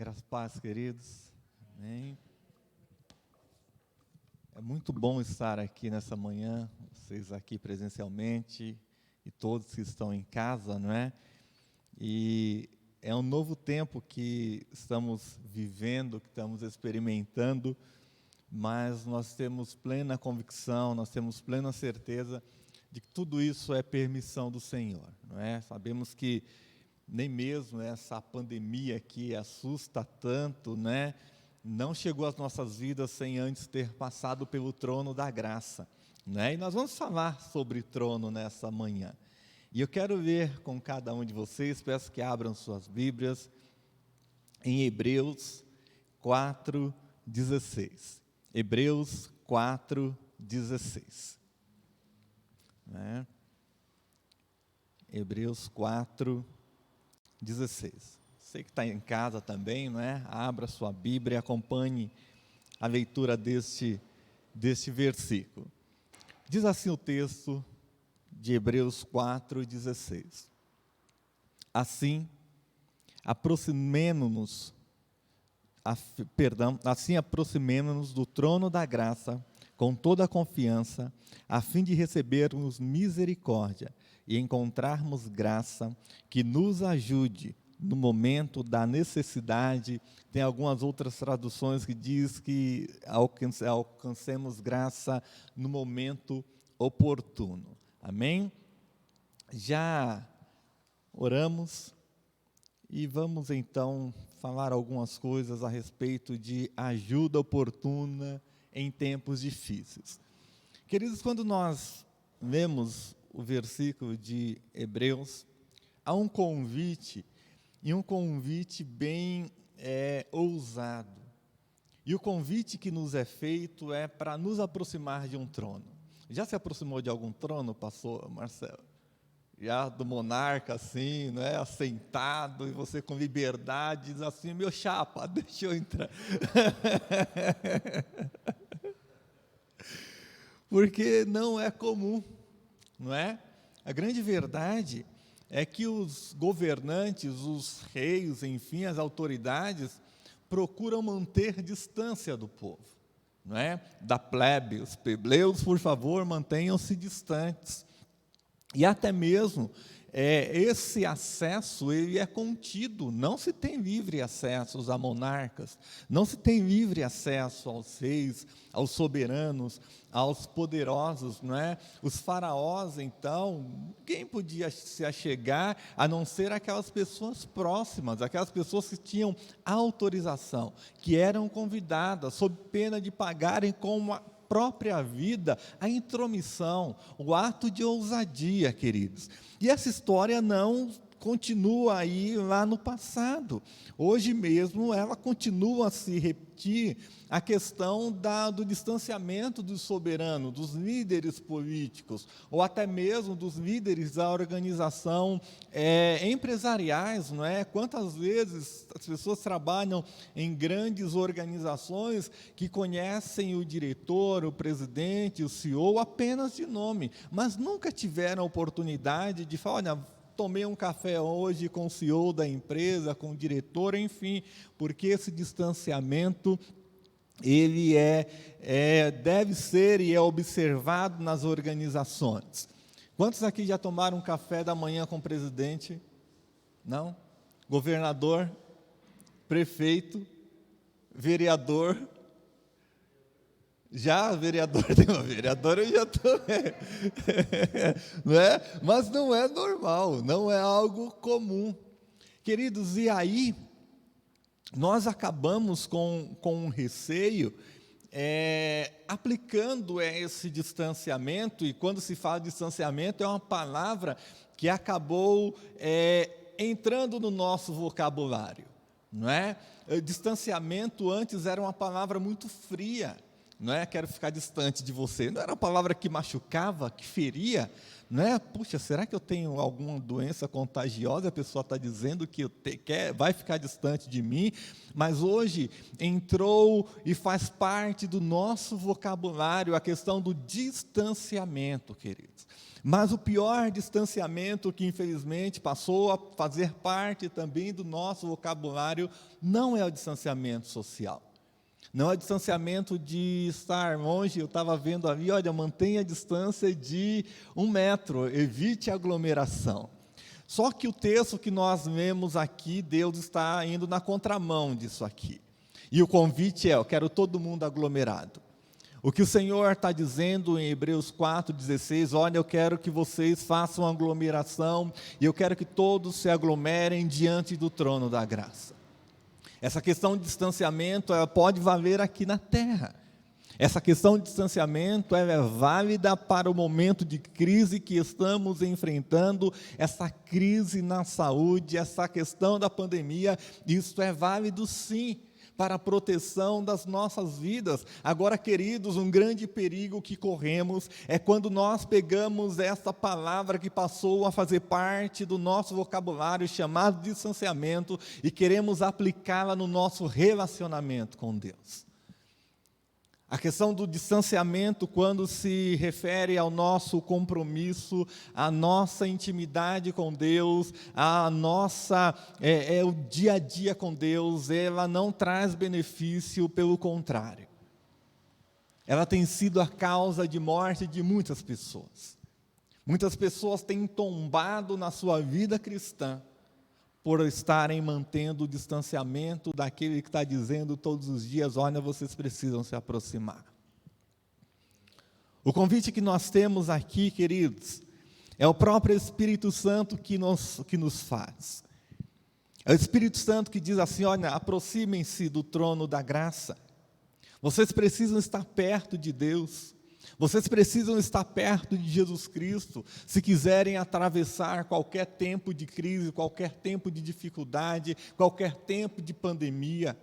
Graças a paz, queridos. Amém. É muito bom estar aqui nessa manhã, vocês aqui presencialmente e todos que estão em casa, não é? E é um novo tempo que estamos vivendo, que estamos experimentando, mas nós temos plena convicção, nós temos plena certeza de que tudo isso é permissão do Senhor, não é? Sabemos que nem mesmo essa pandemia que assusta tanto, né, não chegou às nossas vidas sem antes ter passado pelo trono da graça, né? E nós vamos falar sobre trono nessa manhã. E eu quero ver com cada um de vocês, peço que abram suas Bíblias, em Hebreus 4:16. Hebreus 4:16. Né? Hebreus 4:16. Você que está em casa também, não é? Abra sua Bíblia e acompanhe a leitura deste versículo. Diz assim o texto de Hebreus 4:16. Assim, aproximemo-nos do trono da graça com toda a confiança, a fim de recebermos misericórdia e encontrarmos graça que nos ajude no momento da necessidade. Tem algumas outras traduções que diz que alcancemos graça no momento oportuno. Amém? Já oramos e vamos então falar algumas coisas a respeito de ajuda oportuna em tempos difíceis. Queridos, quando nós lemos o versículo de Hebreus, há um convite, e um convite bem ousado. E o convite que nos é feito é para nos aproximar de um trono. Já se aproximou de algum trono, pastor Marcelo? Já do monarca, assim, né, assentado, e você com liberdade, diz assim, meu chapa, deixa eu entrar. Porque não é comum, não é? A grande verdade é que os governantes, os reis, enfim, as autoridades, procuram manter distância do povo, não é? Da plebe, os plebeus, por favor, mantenham-se distantes. E até mesmo esse acesso ele é contido, não se tem livre acesso a monarcas, não se tem livre acesso aos reis, aos soberanos, aos poderosos, não é? Os faraós, então, ninguém podia se achegar a não ser aquelas pessoas próximas, aquelas pessoas que tinham autorização, que eram convidadas, sob pena de pagarem com uma própria vida, a intromissão, o ato de ousadia, queridos. E essa história não continua aí lá no passado. Hoje mesmo ela continua a se repetir, a questão do distanciamento do soberano, dos líderes políticos, ou até mesmo dos líderes da organização empresariais, não é? Quantas vezes as pessoas trabalham em grandes organizações que conhecem o diretor, o presidente, o CEO apenas de nome, mas nunca tiveram a oportunidade de falar, olha, tomei um café hoje com o CEO da empresa, com o diretor, enfim, porque esse distanciamento ele deve ser e é observado nas organizações. Quantos aqui já tomaram um café da manhã com o presidente? Não? Governador, prefeito, vereador? Já vereador, tem uma vereadora, eu já tomei. Não é? Mas não é normal, não é algo comum. Queridos, e aí nós acabamos com um receio, aplicando esse distanciamento, e quando se fala de distanciamento, é uma palavra que acabou entrando no nosso vocabulário, não é? Distanciamento antes era uma palavra muito fria, não é? Quero ficar distante de você. Não era uma palavra que machucava, que feria, não é? Puxa, será que eu tenho alguma doença contagiosa? A pessoa está dizendo que vai ficar distante de mim, mas hoje entrou e faz parte do nosso vocabulário a questão do distanciamento, queridos. Mas o pior distanciamento que infelizmente passou a fazer parte também do nosso vocabulário não é o distanciamento social. Não é o distanciamento de estar longe. Eu estava vendo ali, olha, mantenha a distância de 1 metro, evite aglomeração. Só que o texto que nós lemos aqui, Deus está indo na contramão disso aqui. E o convite é, eu quero todo mundo aglomerado. O que o Senhor está dizendo em Hebreus 4,16, olha, eu quero que vocês façam aglomeração, e eu quero que todos se aglomerem diante do trono da graça. Essa questão de distanciamento, ela pode valer aqui na terra. Essa questão de distanciamento, ela é válida para o momento de crise que estamos enfrentando, essa crise na saúde, essa questão da pandemia, isso é válido sim, para a proteção das nossas vidas. Agora, queridos, um grande perigo que corremos é quando nós pegamos essa palavra que passou a fazer parte do nosso vocabulário, chamado distanciamento, e queremos aplicá-la no nosso relacionamento com Deus. A questão do distanciamento, quando se refere ao nosso compromisso, à nossa intimidade com Deus, o dia a dia com Deus, ela não traz benefício, pelo contrário. Ela tem sido a causa de morte de muitas pessoas. Muitas pessoas têm tombado na sua vida cristã, por estarem mantendo o distanciamento daquele que está dizendo todos os dias, olha, vocês precisam se aproximar. O convite que nós temos aqui, queridos, é o próprio Espírito Santo que nos faz. É o Espírito Santo que diz assim, olha, aproximem-se do trono da graça. Vocês precisam estar perto de Deus. Vocês precisam estar perto de Jesus Cristo, se quiserem atravessar qualquer tempo de crise, qualquer tempo de dificuldade, qualquer tempo de pandemia.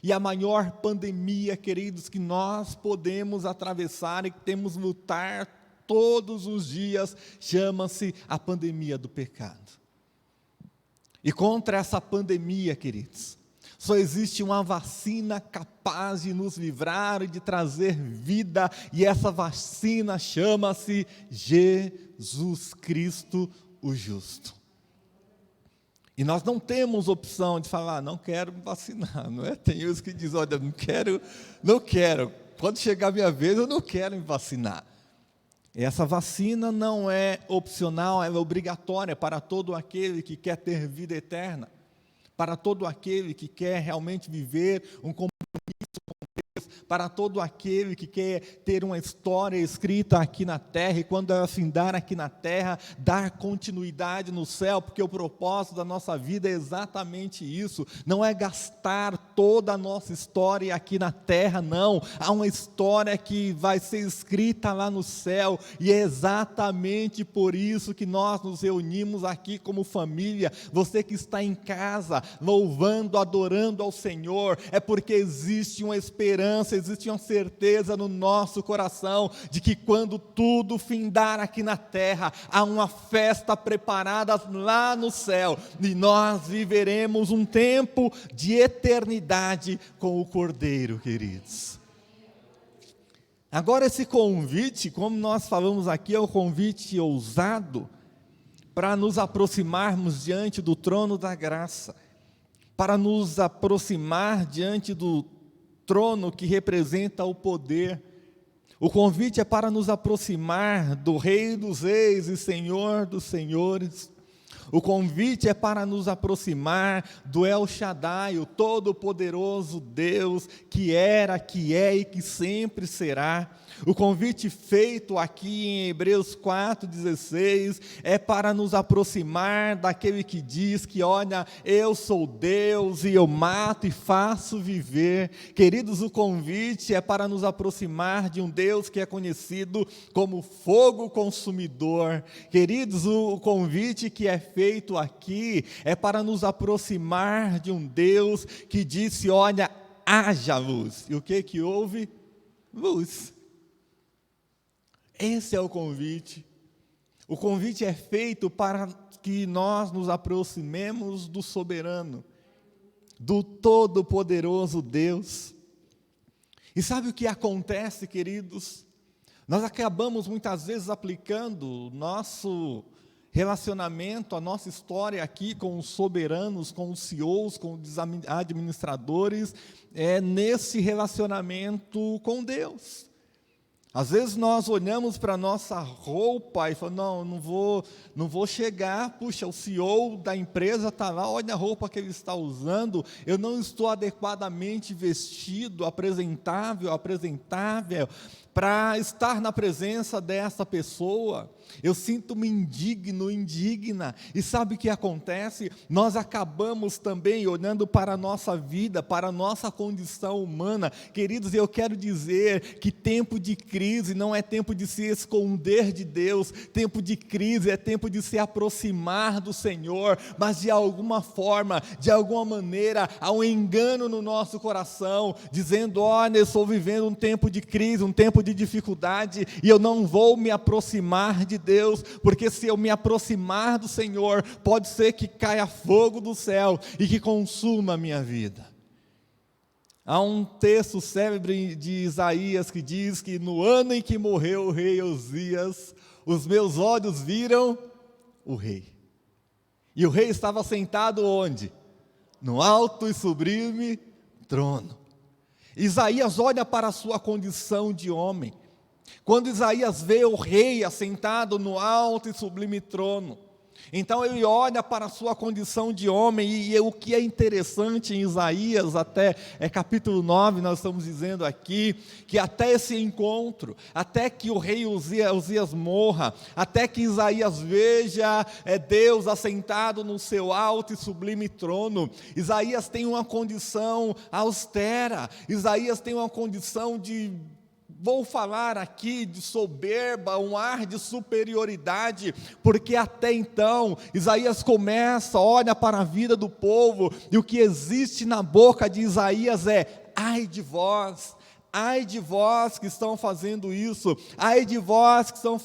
E a maior pandemia, queridos, que nós podemos atravessar e que temos que lutar todos os dias, chama-se a pandemia do pecado. E contra essa pandemia, queridos, só existe uma vacina capaz de nos livrar e de trazer vida, e essa vacina chama-se Jesus Cristo, o justo. E nós não temos opção de falar, não quero me vacinar, não é? Tem uns que dizem, olha, não quero, quando chegar a minha vez eu não quero me vacinar. Essa vacina não é opcional, ela é obrigatória para todo aquele que quer ter vida eterna. Para todo aquele que quer realmente viver um compromisso com Deus, para todo aquele que quer ter uma história escrita aqui na terra, e quando ela findar aqui na terra, dar continuidade no céu, porque o propósito da nossa vida é exatamente isso, não é gastar toda a nossa história aqui na terra, não, há uma história que vai ser escrita lá no céu, e é exatamente por isso que nós nos reunimos aqui como família. Você que está em casa, louvando, adorando ao Senhor, é porque existe uma esperança, existe uma certeza no nosso coração, de que quando tudo findar aqui na terra, há uma festa preparada lá no céu, e nós viveremos um tempo de eternidade com o Cordeiro, queridos. Agora esse convite, como nós falamos aqui, é um convite ousado, para nos aproximarmos diante do trono da graça, para nos aproximar diante do trono que representa o poder. O convite é para nos aproximar do Rei dos Reis e Senhor dos Senhores. O convite é para nos aproximar do El Shaddai, o Todo-Poderoso Deus, que era, que é e que sempre será. O convite feito aqui em Hebreus 4,16 é para nos aproximar daquele que diz que, olha, eu sou Deus e eu mato e faço viver. Queridos, o convite é para nos aproximar de um Deus que é conhecido como fogo consumidor. Queridos, o convite que é feito aqui é para nos aproximar de um Deus que disse, olha, haja luz. E o que houve? luz. Esse é o convite. O convite é feito para que nós nos aproximemos do soberano, do todo-poderoso Deus. E sabe o que acontece, queridos? Nós acabamos muitas vezes aplicando o nosso relacionamento, a nossa história aqui com os soberanos, com os CEOs, com os administradores, nesse relacionamento com Deus. Às vezes nós olhamos para a nossa roupa e falamos, não vou chegar, puxa, o CEO da empresa está lá, olha a roupa que ele está usando, eu não estou adequadamente vestido, apresentável, para estar na presença dessa pessoa. Eu sinto-me indigna, e sabe o que acontece? Nós acabamos também olhando para a nossa vida, para a nossa condição humana. Queridos, eu quero dizer que tempo de crise não é tempo de se esconder de Deus, tempo de crise é tempo de se aproximar do Senhor, mas de alguma forma, de alguma maneira, há um engano no nosso coração, dizendo, olha, eu estou vivendo um tempo de crise, um tempo de dificuldade, e eu não vou me aproximar de Deus, porque se eu me aproximar do Senhor, pode ser que caia fogo do céu e que consuma a minha vida. Há um texto célebre de Isaías que diz que no ano em que morreu o rei Uzias, os meus olhos viram o rei. E o rei estava sentado onde? No alto e sublime trono. Isaías olha para a sua condição de homem. Quando Isaías vê o rei assentado no alto e sublime trono, então ele olha para a sua condição de homem, e o que é interessante em Isaías, até capítulo 9, nós estamos dizendo aqui, que até esse encontro, até que o rei Uzias morra, até que Isaías veja Deus assentado no seu alto e sublime trono, Isaías tem uma condição austera, Isaías tem uma condição vou falar aqui de soberba, um ar de superioridade, porque até então, Isaías olha para a vida do povo, e o que existe na boca de Isaías é, ai de vós que estão fazendo isso, ai de vós que estão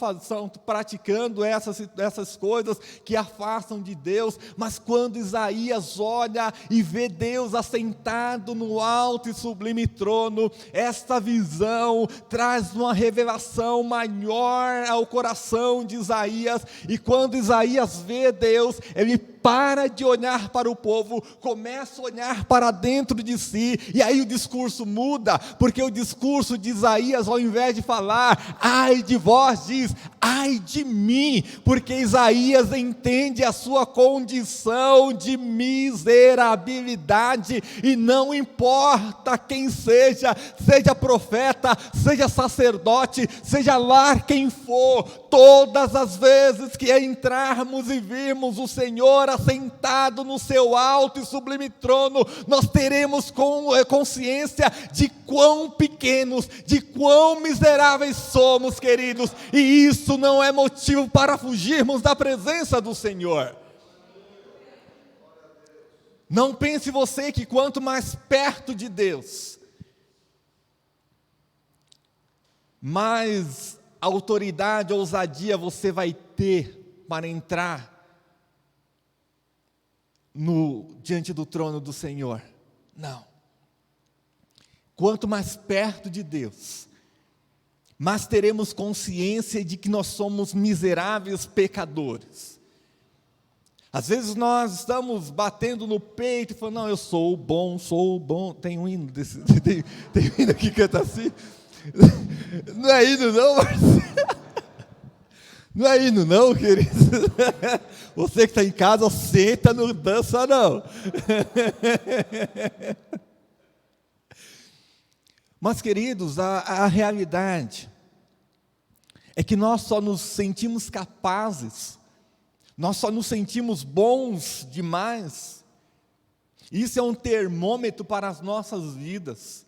praticando essas coisas que afastam de Deus. Mas quando Isaías olha e vê Deus assentado no alto e sublime trono, esta visão traz uma revelação maior ao coração de Isaías, e quando Isaías vê Deus, ele para de olhar para o povo, começa a olhar para dentro de si, e aí o discurso muda, porque o discurso de Isaías, ao invés de falar, ai de vós, diz, ai de mim, porque Isaías entende a sua condição de miserabilidade, e não importa quem seja profeta, seja sacerdote, seja lá quem for, todas as vezes que entrarmos e virmos o Senhor assentado no seu alto e sublime trono, nós teremos consciência de quão pequenos, de quão miseráveis somos, queridos, e isso não é motivo para fugirmos da presença do Senhor. Não pense você que quanto mais perto de Deus, mais autoridade, ousadia você vai ter para entrar diante do trono do Senhor. Não. Quanto mais perto de Deus, mais teremos consciência de que nós somos miseráveis pecadores. Às vezes nós estamos batendo no peito e falando, não, eu sou bom. Tem um hino tem um hino que canta assim. Não é hino não, Marcelo? Não é hino não, querido? Você que está em casa, senta, não dança não. Mas, queridos, a realidade é que nós só nos sentimos capazes, nós só nos sentimos bons demais. Isso é um termômetro para as nossas vidas.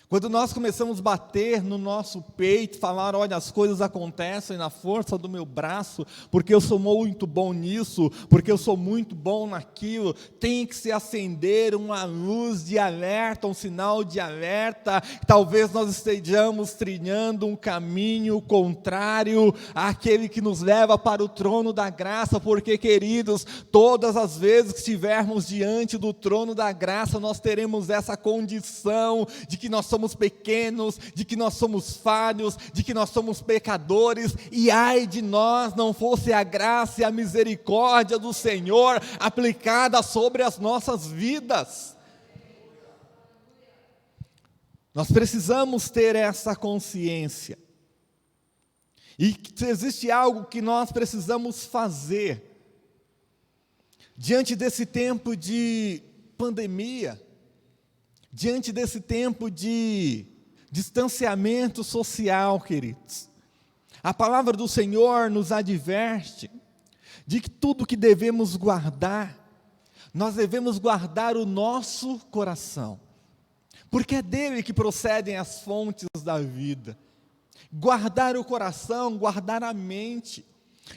Quando nós começamos a bater no nosso peito, falar, olha, as coisas acontecem na força do meu braço, porque eu sou muito bom nisso, porque eu sou muito bom naquilo, tem que se acender uma luz de alerta, um sinal de alerta. Talvez nós estejamos trilhando um caminho contrário àquele que nos leva para o trono da graça, porque, queridos, todas as vezes que estivermos diante do trono da graça, nós teremos essa condição de que nós somos pequenos, de que nós somos falhos, de que nós somos pecadores, e ai de nós não fosse a graça e a misericórdia do Senhor aplicada sobre as nossas vidas. Nós precisamos ter essa consciência, e se existe algo que nós precisamos fazer, diante desse tempo de pandemia, diante desse tempo de distanciamento social, queridos, a palavra do Senhor nos adverte de que tudo que devemos guardar, nós devemos guardar o nosso coração, porque é dele que procedem as fontes da vida. Guardar o coração, guardar a mente,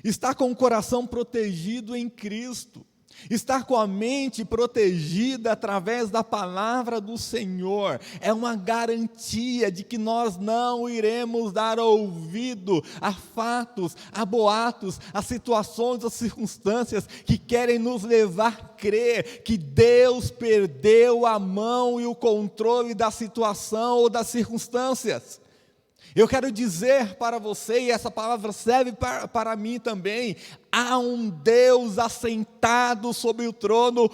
estar com o coração protegido em Cristo, estar com a mente protegida através da palavra do Senhor, é uma garantia de que nós não iremos dar ouvido a fatos, a boatos, a situações, a circunstâncias que querem nos levar a crer que Deus perdeu a mão e o controle da situação ou das circunstâncias. Eu quero dizer para você, e essa palavra serve para mim também, há um Deus assentado sobre o trono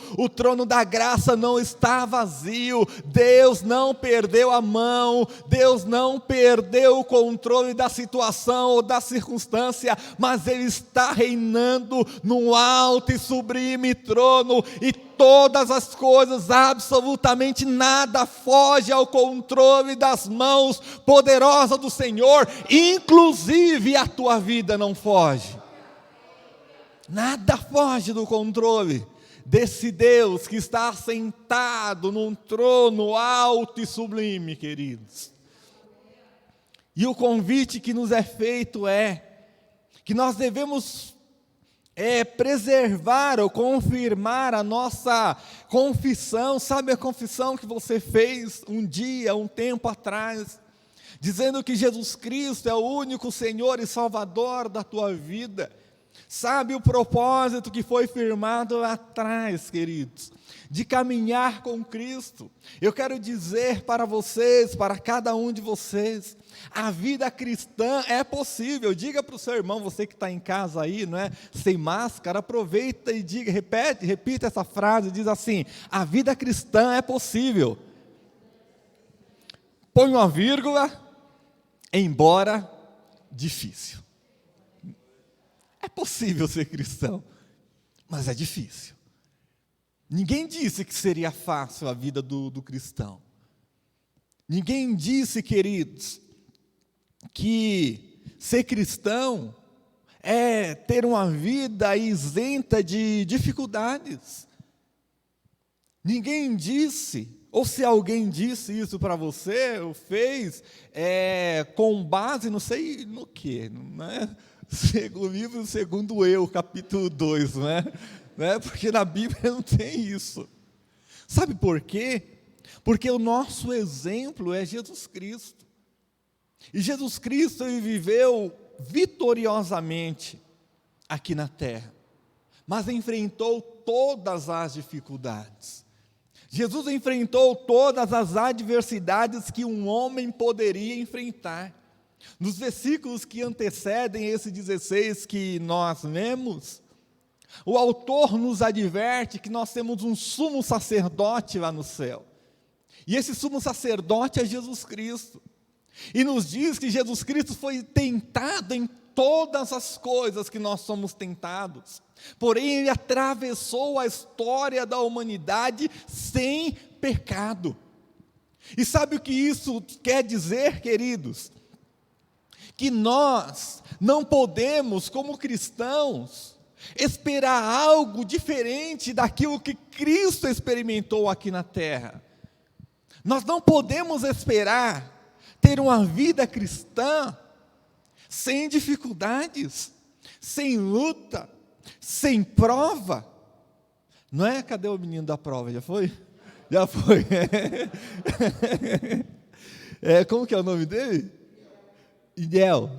da graça não está vazio, Deus não perdeu a mão, Deus não perdeu o controle da situação ou da circunstância, mas Ele está reinando no alto e sublime trono, e todas as coisas, absolutamente nada foge ao controle das mãos poderosas do Senhor, inclusive a tua vida não foge. Nada foge do controle desse Deus que está assentado num trono alto e sublime, queridos. E o convite que nos é feito é que nós devemos preservar ou confirmar a nossa confissão. Sabe a confissão que você fez um dia, um tempo atrás, dizendo que Jesus Cristo é o único Senhor e Salvador da tua vida? Sabe o propósito que foi firmado lá atrás, queridos, de caminhar com Cristo? Eu quero dizer para vocês, para cada um de vocês, a vida cristã é possível. Diga para o seu irmão, você que está em casa aí, não é, sem máscara, aproveita e diga, repita essa frase, diz assim: a vida cristã é possível. Põe uma vírgula, embora difícil. É possível ser cristão, mas é difícil. Ninguém disse que seria fácil a vida do cristão. Ninguém disse, queridos, que ser cristão é ter uma vida isenta de dificuldades. Ninguém disse, ou se alguém disse isso para você, ou fez, com base, não sei no que, não é? O livro segundo eu, capítulo 2, não é? Porque na Bíblia não tem isso. Sabe por quê? Porque o nosso exemplo é Jesus Cristo. E Jesus Cristo, ele viveu vitoriosamente aqui na terra, mas enfrentou todas as dificuldades. Jesus enfrentou todas as adversidades que um homem poderia enfrentar. Nos versículos que antecedem esse 16 que nós lemos, o autor nos adverte que nós temos um sumo sacerdote lá no céu. E esse sumo sacerdote é Jesus Cristo. E nos diz que Jesus Cristo foi tentado em todas as coisas que nós somos tentados. Porém, Ele atravessou a história da humanidade sem pecado. E sabe o que isso quer dizer, queridos? Que nós não podemos, como cristãos, esperar algo diferente daquilo que Cristo experimentou aqui na terra. Nós não podemos esperar ter uma vida cristã sem dificuldades, sem luta, sem prova. Não é? Cadê o menino da prova? Já foi? Já foi. Como que é o nome dele? Miguel.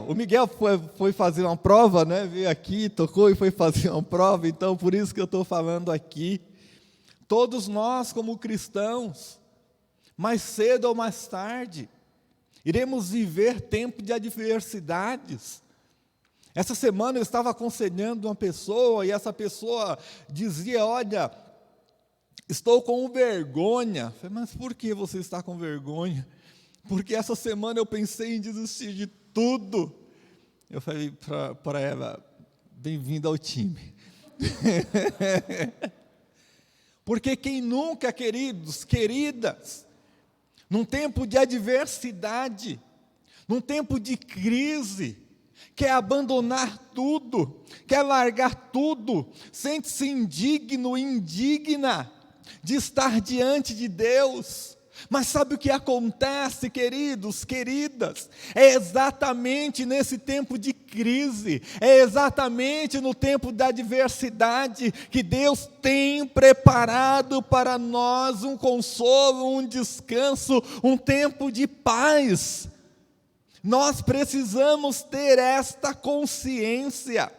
O Miguel foi fazer uma prova, né? Veio aqui, tocou e foi fazer uma prova. Então, por isso que eu estou falando aqui. Todos nós, como cristãos, mais cedo ou mais tarde, iremos viver tempo de adversidades. Essa semana eu estava aconselhando uma pessoa e essa pessoa dizia: olha, estou com vergonha. Eu falei: mas por que você está com vergonha? Porque essa semana eu pensei em desistir de tudo. Eu falei para ela: bem-vinda ao time. Porque quem nunca, queridos, queridas, num tempo de adversidade, num tempo de crise, quer abandonar tudo, quer largar tudo, sente-se indigno, indigna de estar diante de Deus. Mas sabe o que acontece, queridos, queridas? É exatamente nesse tempo de crise, é exatamente no tempo da adversidade que Deus tem preparado para nós um consolo, um descanso, um tempo de paz. Nós precisamos ter esta consciência,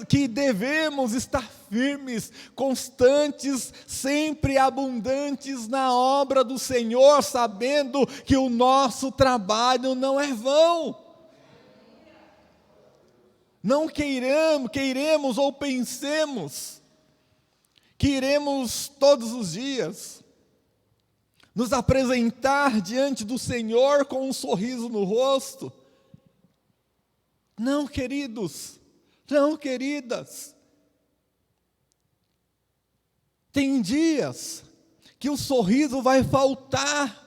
que devemos estar firmes, constantes, sempre abundantes na obra do Senhor, sabendo que o nosso trabalho não é vão. Não queiremos ou pensemos que iremos todos os dias nos apresentar diante do Senhor com um sorriso no rosto. Não, queridos, não, queridas. Tem dias que o sorriso vai faltar.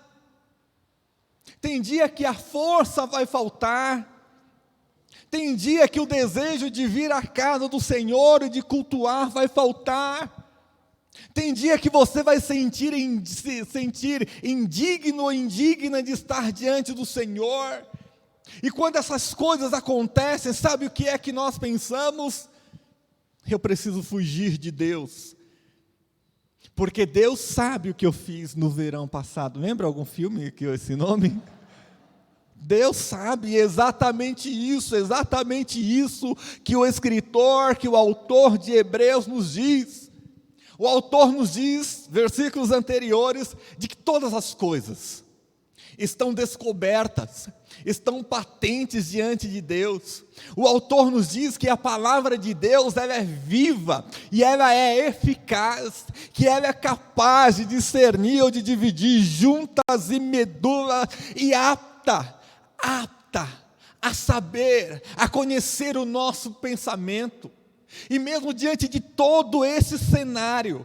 Tem dia que a força vai faltar. Tem dia que o desejo de vir à casa do Senhor e de cultuar vai faltar. Tem dia que você vai se sentir indigno ou indigna de estar diante do Senhor. E quando essas coisas acontecem, sabe o que é que nós pensamos? Eu preciso fugir de Deus. Porque Deus sabe o que eu fiz no verão passado. Lembra algum filme que esse nome? Deus sabe exatamente isso que o escritor, que o autor de Hebreus nos diz. O autor nos diz, versículos anteriores, de que todas as coisas estão descobertas, estão patentes diante de Deus. O autor nos diz que a palavra de Deus, ela é viva, e ela é eficaz, que ela é capaz de discernir ou de dividir juntas e medulas, e apta a saber, a conhecer o nosso pensamento. E mesmo diante de todo esse cenário,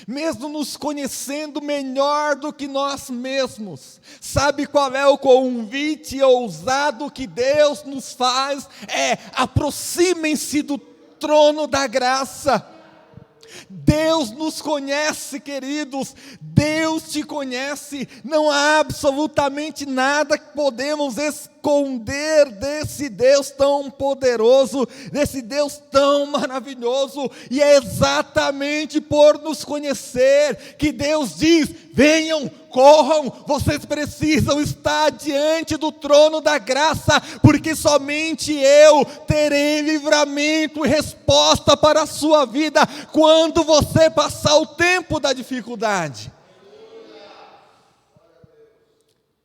mesmo nos conhecendo melhor do que nós mesmos, sabe qual é o convite ousado que Deus nos faz? Aproximem-se do trono da graça. Deus nos conhece, queridos, Deus te conhece, não há absolutamente nada que podemos esconder desse Deus tão poderoso, desse Deus tão maravilhoso, e é exatamente por nos conhecer que Deus diz: venham, corram, vocês precisam estar diante do trono da graça, porque somente eu terei livramento e resposta para a sua vida, quando você passar o tempo da dificuldade.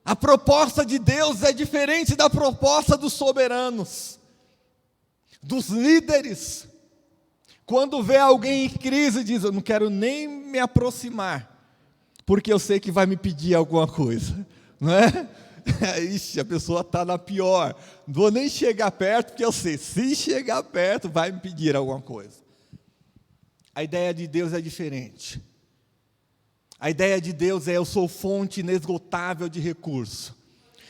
A proposta de Deus é diferente da proposta dos soberanos, dos líderes. Quando vê alguém em crise, diz: eu não quero nem me aproximar, porque eu sei que vai me pedir alguma coisa, não é? Ixi, a pessoa está na pior, não vou nem chegar perto, porque eu sei, se chegar perto, vai me pedir alguma coisa. A ideia de Deus é diferente. A ideia de Deus é: eu sou fonte inesgotável de recurso.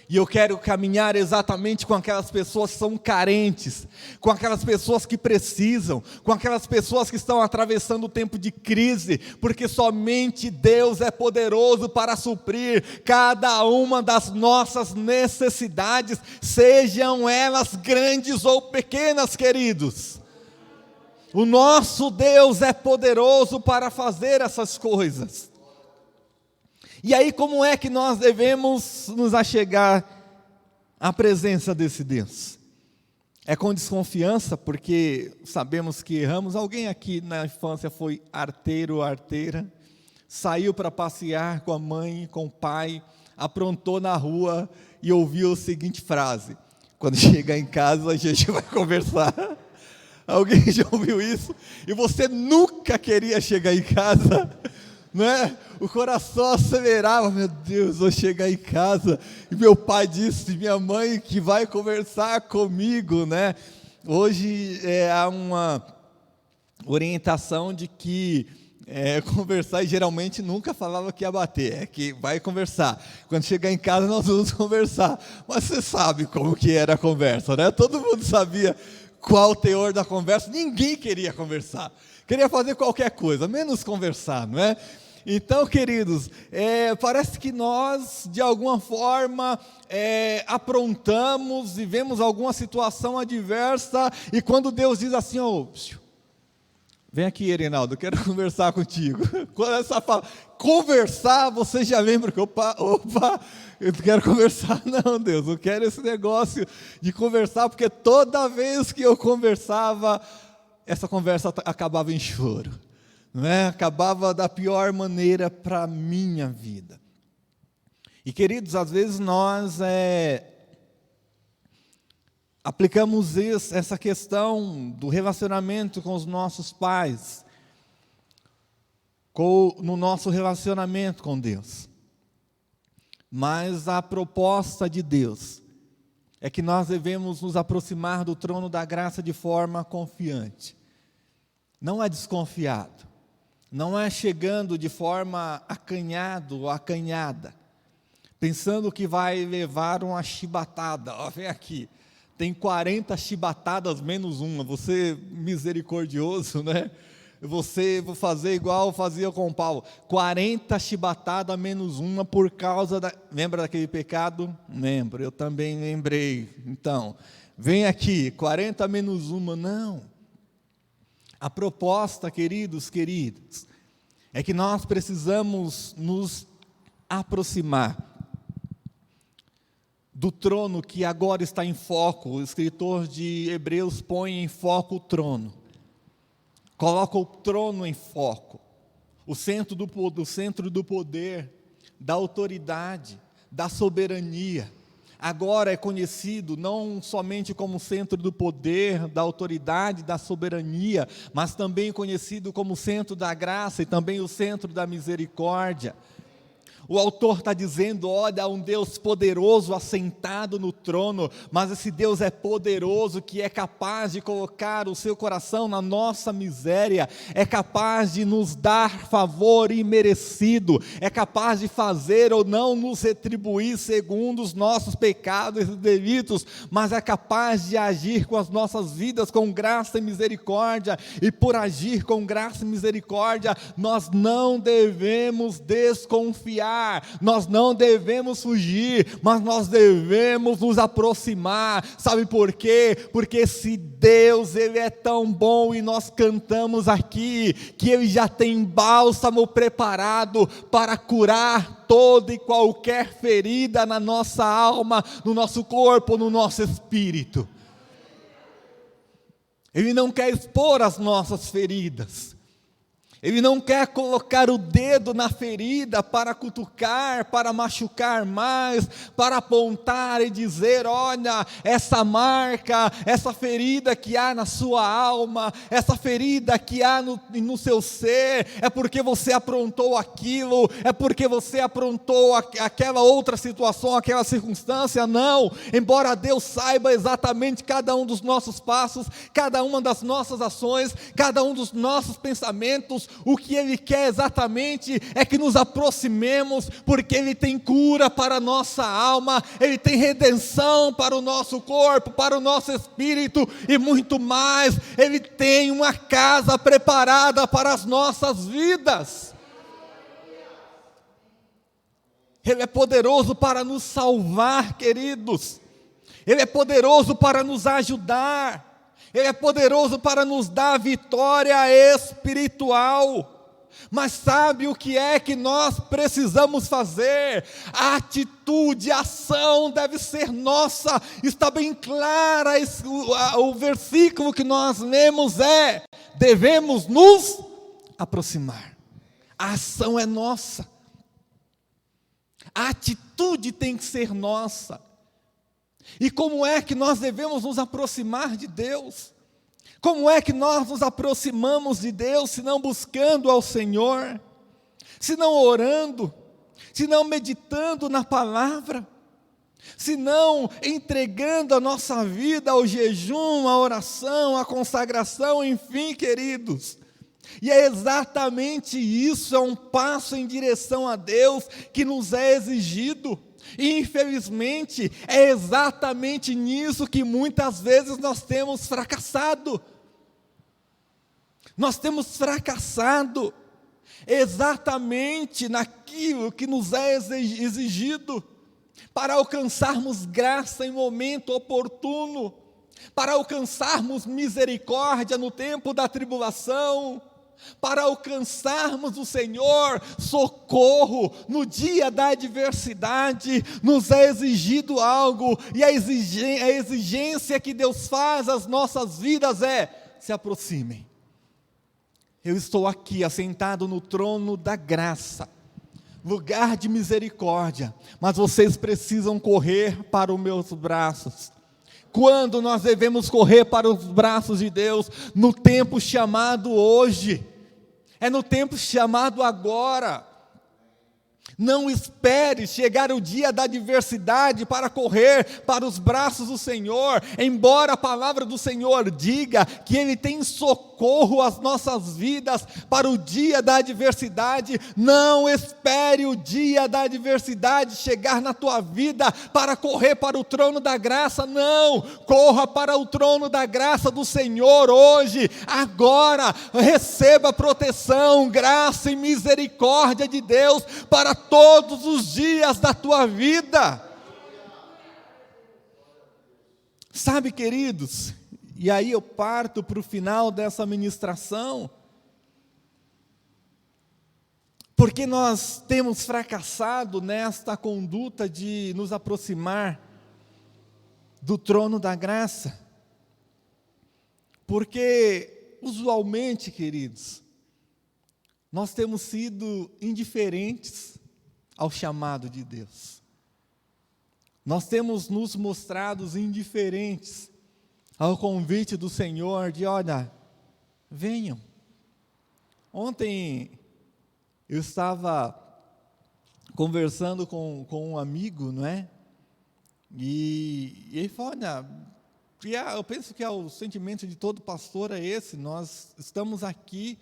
E eu quero caminhar exatamente com aquelas pessoas que são carentes, com aquelas pessoas que precisam, com aquelas pessoas que estão atravessando o tempo de crise, porque somente Deus é poderoso para suprir cada uma das nossas necessidades, sejam elas grandes ou pequenas, queridos. O nosso Deus é poderoso para fazer essas coisas. E aí, como é que nós devemos nos achegar à presença desse Deus? É com desconfiança, porque sabemos que erramos. Alguém aqui na infância foi arteiro ou arteira, saiu para passear com a mãe, com o pai, aprontou na rua e ouviu a seguinte frase: quando chegar em casa a gente vai conversar. Alguém já ouviu isso? E você nunca queria chegar em casa, não é? O coração acelerava, meu Deus, vou chegar em casa, e meu pai disse, minha mãe, que vai conversar comigo, né? Hoje há uma orientação de que conversar, e geralmente nunca falava que ia bater, é que vai conversar, quando chegar em casa nós vamos conversar, mas você sabe como que era a conversa, né? Todo mundo sabia qual o teor da conversa, ninguém queria conversar, queria fazer qualquer coisa, menos conversar, não é? Então, queridos, parece que nós, de alguma forma, aprontamos, vivemos alguma situação adversa, e quando Deus diz assim, vem aqui, Erinaldo, eu quero conversar contigo. Quando essa fala, conversar, você já lembra que, opa, eu quero conversar. Não, Deus, eu quero esse negócio de conversar, porque toda vez que eu conversava, essa conversa acabava em choro. Não é? Acabava da pior maneira para a minha vida. E, queridos, às vezes nós aplicamos essa questão do relacionamento com os nossos pais, no nosso relacionamento com Deus. Mas a proposta de Deus é que nós devemos nos aproximar do trono da graça de forma confiante. Não é desconfiado. Não é chegando de forma acanhado ou acanhada, pensando que vai levar uma chibatada. Vem aqui, tem 40 chibatadas menos uma, você misericordioso, né? Vou fazer igual fazia com Paulo, 40 chibatadas menos uma por causa lembra daquele pecado? Lembro, eu também lembrei. Então, vem aqui, 40 menos uma, não. A proposta, queridos, é que nós precisamos nos aproximar do trono que agora está em foco. O escritor de Hebreus põe em foco o trono. Coloca o trono em foco. O centro do poder, da autoridade, da soberania. Agora é conhecido não somente como centro do poder, da autoridade, da soberania, mas também conhecido como centro da graça e também o centro da misericórdia. O autor está dizendo, olha, há um Deus poderoso assentado no trono, mas esse Deus é poderoso, que é capaz de colocar o seu coração na nossa miséria, é capaz de nos dar favor imerecido, é capaz de fazer ou não nos retribuir segundo os nossos pecados e delitos, mas é capaz de agir com as nossas vidas com graça e misericórdia, e por agir com graça e misericórdia, nós não devemos desconfiar, nós não devemos fugir, mas nós devemos nos aproximar. Sabe por quê? Porque esse Deus, Ele é tão bom, e nós cantamos aqui, que Ele já tem bálsamo preparado para curar toda e qualquer ferida na nossa alma, no nosso corpo, no nosso espírito. Ele não quer expor as nossas feridas. Ele não quer colocar o dedo na ferida para cutucar, para machucar mais, para apontar e dizer, olha, essa marca, essa ferida que há na sua alma, essa ferida que há no seu ser, é porque você aprontou aquilo, é porque você aprontou aquela outra situação, aquela circunstância. Não, embora Deus saiba exatamente cada um dos nossos passos, cada uma das nossas ações, cada um dos nossos pensamentos, O que Ele quer exatamente é que nos aproximemos, porque Ele tem cura para a nossa alma, Ele tem redenção para o nosso corpo, para o nosso espírito e muito mais. Ele tem uma casa preparada para as nossas vidas. Ele é poderoso para nos salvar, queridos. Ele é poderoso para nos ajudar. Ele é poderoso para nos dar vitória espiritual. Mas sabe o que é que nós precisamos fazer? A atitude, a ação deve ser nossa. Está bem clara, o versículo que nós lemos devemos nos aproximar. A ação é nossa. A atitude tem que ser nossa. E como é que nós devemos nos aproximar de Deus? Como é que nós nos aproximamos de Deus, se não buscando ao Senhor, se não orando, se não meditando na palavra, se não entregando a nossa vida ao jejum, à oração, à consagração, enfim, queridos. E é exatamente isso, é um passo em direção a Deus que nos é exigido. E infelizmente é exatamente nisso que muitas vezes nós temos fracassado. Nós temos fracassado exatamente naquilo que nos é exigido para alcançarmos graça em momento oportuno, para alcançarmos misericórdia no tempo da tribulação, para alcançarmos o Senhor, socorro no dia da adversidade. Nos é exigido algo, e a exigência que Deus faz às nossas vidas se aproximem. Eu estou aqui assentado no trono da graça, lugar de misericórdia, mas vocês precisam correr para os meus braços. Quando nós devemos correr para os braços de Deus? No tempo chamado hoje, é no tempo chamado agora. Não espere chegar o dia da adversidade para correr para os braços do Senhor, embora a palavra do Senhor diga que Ele tem socorro às nossas vidas para o dia da adversidade. Não espere o dia da adversidade chegar na tua vida para correr para o trono da graça. Não, corra para o trono da graça do Senhor hoje, agora. Receba proteção, graça e misericórdia de Deus para todos os dias da tua vida. Sabe, queridos, e aí eu parto para o final dessa ministração, porque nós temos fracassado nesta conduta de nos aproximar do trono da graça, porque usualmente, queridos, nós temos sido indiferentes ao chamado de Deus. Nós temos nos mostrado indiferentes ao convite do Senhor de, olha, venham. Ontem eu estava conversando com um amigo, não é? E ele falou, olha, eu penso que o sentimento de todo pastor é esse. Nós estamos aqui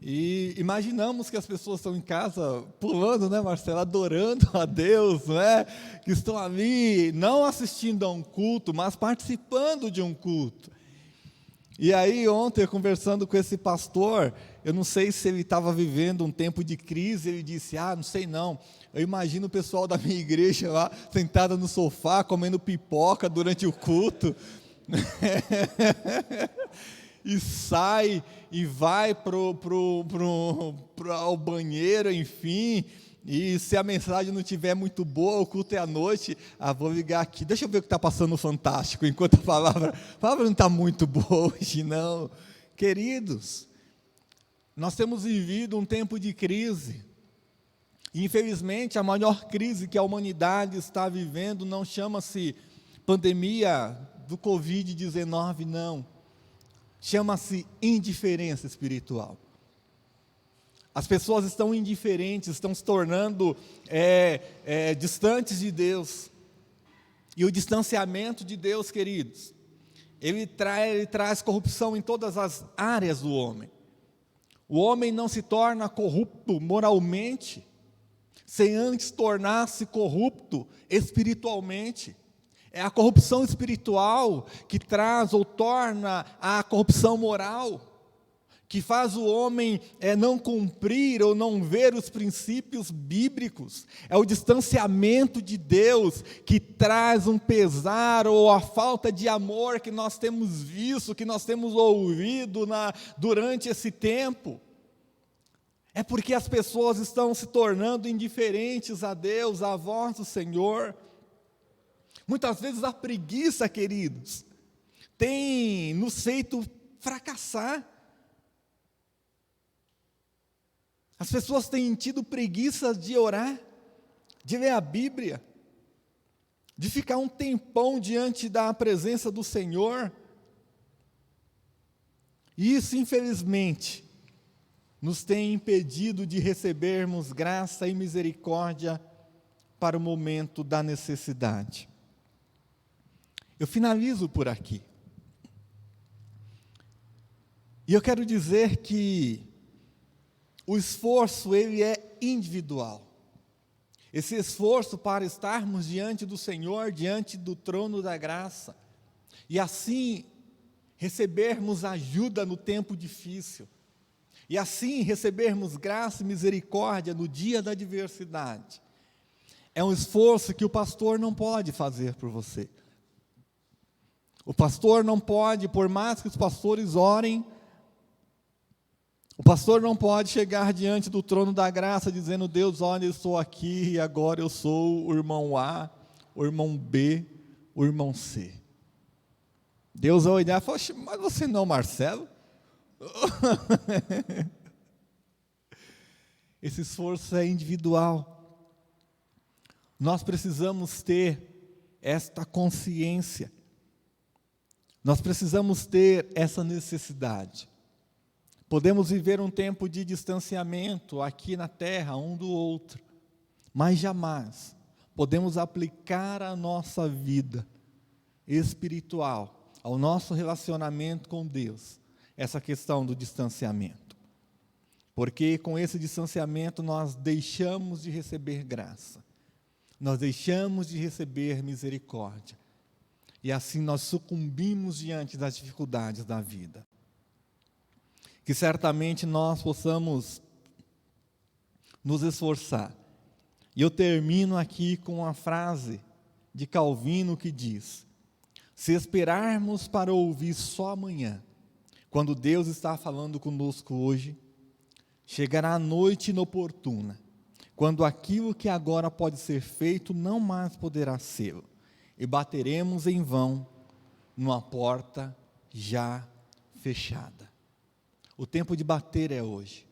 e imaginamos que as pessoas estão em casa pulando, né, Marcelo, adorando a Deus, não é? Que estão ali, não assistindo a um culto, mas participando de um culto. E aí ontem, conversando com esse pastor, eu não sei se ele estava vivendo um tempo de crise, ele disse, não sei não, eu imagino o pessoal da minha igreja lá, sentado no sofá, comendo pipoca durante o culto, e sai e vai ao banheiro, enfim, e se a mensagem não estiver muito boa, o culto é à noite, vou ligar aqui, deixa eu ver o que está passando no Fantástico, enquanto a palavra não está muito boa hoje, não. Queridos, nós temos vivido um tempo de crise, e infelizmente a maior crise que a humanidade está vivendo não chama-se pandemia do Covid-19, não. Chama-se indiferença espiritual. As pessoas estão indiferentes, estão se tornando distantes de Deus. E o distanciamento de Deus, queridos, ele traz corrupção em todas as áreas do homem. O homem não se torna corrupto moralmente, sem antes tornar-se corrupto espiritualmente. É a corrupção espiritual que traz ou torna a corrupção moral, que faz o homem não cumprir ou não ver os princípios bíblicos. É o distanciamento de Deus que traz um pesar ou a falta de amor que nós temos visto, que nós temos ouvido durante esse tempo. É porque as pessoas estão se tornando indiferentes a Deus, à voz do Senhor. Muitas vezes a preguiça, queridos, tem nos feito fracassar. As pessoas têm tido preguiça de orar, de ler a Bíblia, de ficar um tempão diante da presença do Senhor. E isso, infelizmente, nos tem impedido de recebermos graça e misericórdia para o momento da necessidade. Eu finalizo por aqui. E eu quero dizer que o esforço, ele é individual. Esse esforço para estarmos diante do Senhor, diante do trono da graça, e assim recebermos ajuda no tempo difícil, e assim recebermos graça e misericórdia no dia da adversidade, é um esforço que o pastor não pode fazer por você. O pastor não pode, por mais que os pastores orem, o pastor não pode chegar diante do trono da graça dizendo: Deus, olha, eu estou aqui e agora eu sou o irmão A, o irmão B, o irmão C. Deus vai olhar e falar: mas você não, Marcelo? Esse esforço é individual. Nós precisamos ter esta consciência. Nós precisamos ter essa necessidade. Podemos viver um tempo de distanciamento aqui na terra, um do outro, mas jamais podemos aplicar a nossa vida espiritual, ao nosso relacionamento com Deus, essa questão do distanciamento. Porque com esse distanciamento nós deixamos de receber graça, nós deixamos de receber misericórdia, e assim nós sucumbimos diante das dificuldades da vida. Que certamente nós possamos nos esforçar. E eu termino aqui com uma frase de Calvino que diz: se esperarmos para ouvir só amanhã, quando Deus está falando conosco hoje, chegará a noite inoportuna, quando aquilo que agora pode ser feito não mais poderá ser, e bateremos em vão numa porta já fechada. O tempo de bater é hoje,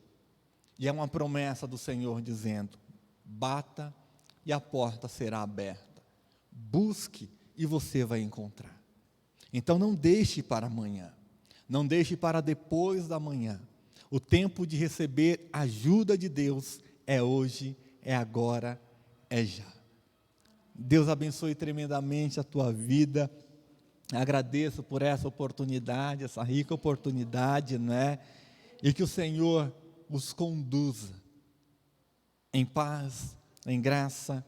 e é uma promessa do Senhor dizendo: bata e a porta será aberta, busque e você vai encontrar. Então não deixe para amanhã, não deixe para depois da manhã. O tempo de receber ajuda de Deus é hoje, é agora, é já. Deus abençoe tremendamente a tua vida. Agradeço por essa oportunidade, essa rica oportunidade, né? E que o Senhor os conduza em paz, em graça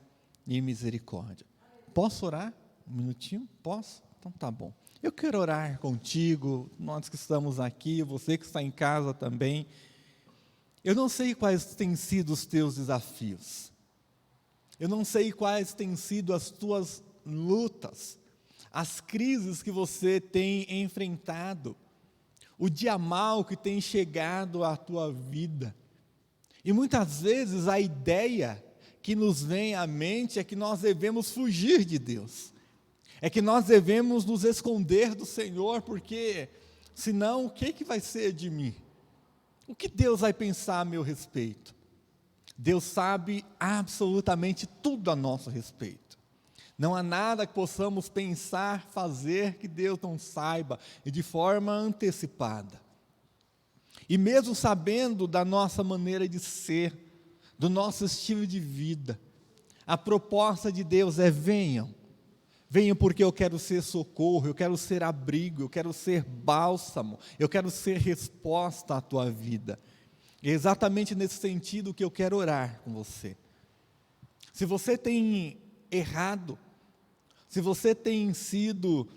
e em misericórdia. Posso orar? Um minutinho? Posso? Então tá bom. Eu quero orar contigo, nós que estamos aqui, você que está em casa também. Eu não sei quais têm sido os teus desafios. Eu não sei quais têm sido as tuas lutas, as crises que você tem enfrentado, o dia mal que tem chegado à tua vida. E muitas vezes a ideia que nos vem à mente é que nós devemos fugir de Deus, é que nós devemos nos esconder do Senhor, porque senão o que vai ser de mim? O que Deus vai pensar a meu respeito? Deus sabe absolutamente tudo a nosso respeito. Não há nada que possamos pensar, fazer que Deus não saiba, e de forma antecipada. E mesmo sabendo da nossa maneira de ser, do nosso estilo de vida, a proposta de Deus é: venham porque eu quero ser socorro, eu quero ser abrigo, eu quero ser bálsamo, eu quero ser resposta à tua vida. É exatamente nesse sentido que eu quero orar com você. Se você tem errado, se você tem sido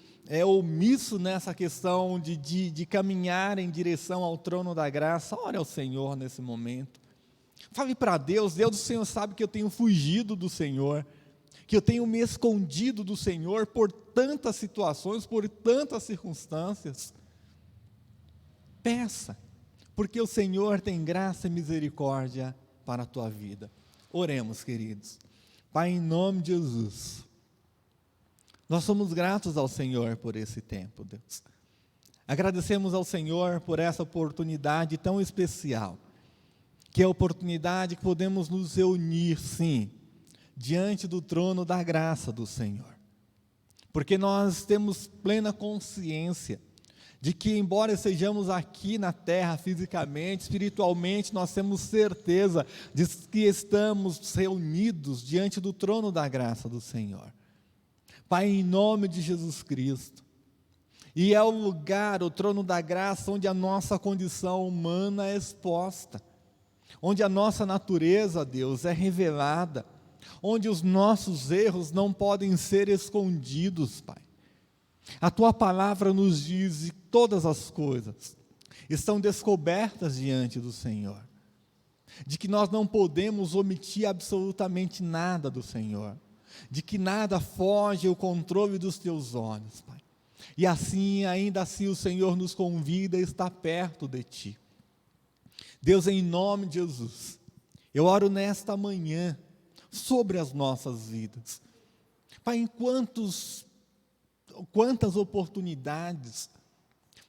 omisso nessa questão de caminhar em direção ao trono da graça, ore ao Senhor nesse momento. Fale para Deus: Deus, o Senhor sabe que eu tenho fugido do Senhor, que eu tenho me escondido do Senhor por tantas situações, por tantas circunstâncias. Peça, porque o Senhor tem graça e misericórdia para a tua vida. Oremos, queridos. Pai, em nome de Jesus, nós somos gratos ao Senhor por esse tempo, Deus. Agradecemos ao Senhor por essa oportunidade tão especial, que é a oportunidade que podemos nos reunir, sim, diante do trono da graça do Senhor. Porque nós temos plena consciência de que, embora estejamos aqui na terra fisicamente, espiritualmente, nós temos certeza de que estamos reunidos diante do trono da graça do Senhor. Pai, em nome de Jesus Cristo, e é o lugar, o trono da graça, onde a nossa condição humana é exposta, onde a nossa natureza, Deus, é revelada, onde os nossos erros não podem ser escondidos, Pai. A Tua palavra nos diz que todas as coisas estão descobertas diante do Senhor, de que nós não podemos omitir absolutamente nada do Senhor, de que nada foge ao controle dos Teus olhos, Pai. E assim, ainda assim, o Senhor nos convida a estar perto de Ti. Deus, em nome de Jesus, eu oro nesta manhã sobre as nossas vidas. Pai, em quantas oportunidades,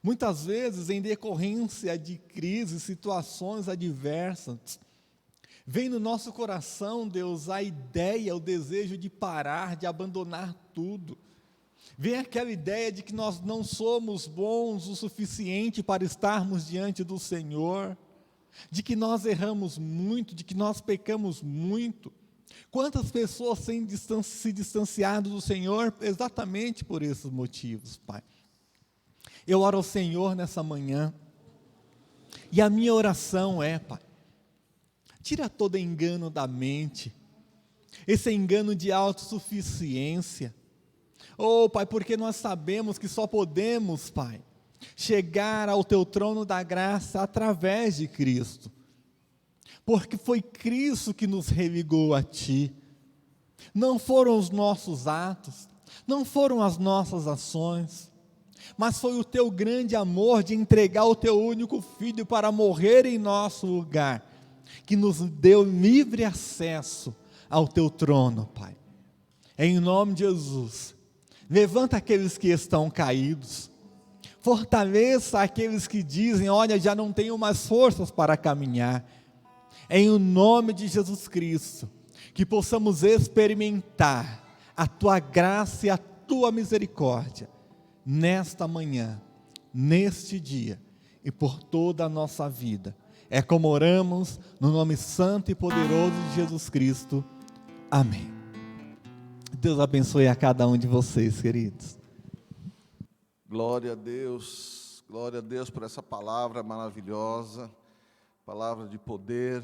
muitas vezes em decorrência de crises, situações adversas, vem no nosso coração, Deus, a ideia, o desejo de parar, de abandonar tudo. Vem aquela ideia de que nós não somos bons o suficiente para estarmos diante do Senhor, de que nós erramos muito, de que nós pecamos muito. Quantas pessoas têm se distanciado do Senhor exatamente por esses motivos, Pai? Eu oro ao Senhor nessa manhã, e a minha oração é, Pai, tira todo engano da mente, esse engano de autossuficiência. Oh, Pai, porque nós sabemos que só podemos, Pai, chegar ao Teu trono da graça através de Cristo. Porque foi Cristo que nos religou a Ti. Não foram os nossos atos, não foram as nossas ações, mas foi o Teu grande amor de entregar o Teu único Filho para morrer em nosso lugar, que nos deu livre acesso ao Teu trono, Pai. Em nome de Jesus, levanta aqueles que estão caídos, fortaleça aqueles que dizem: olha, já não tenho mais forças para caminhar. Em o nome de Jesus Cristo, que possamos experimentar a Tua graça e a Tua misericórdia, nesta manhã, neste dia, e por toda a nossa vida. É como oramos, no nome santo e poderoso de Jesus Cristo. Amém. Deus abençoe a cada um de vocês, queridos. Glória a Deus por essa palavra maravilhosa, palavra de poder,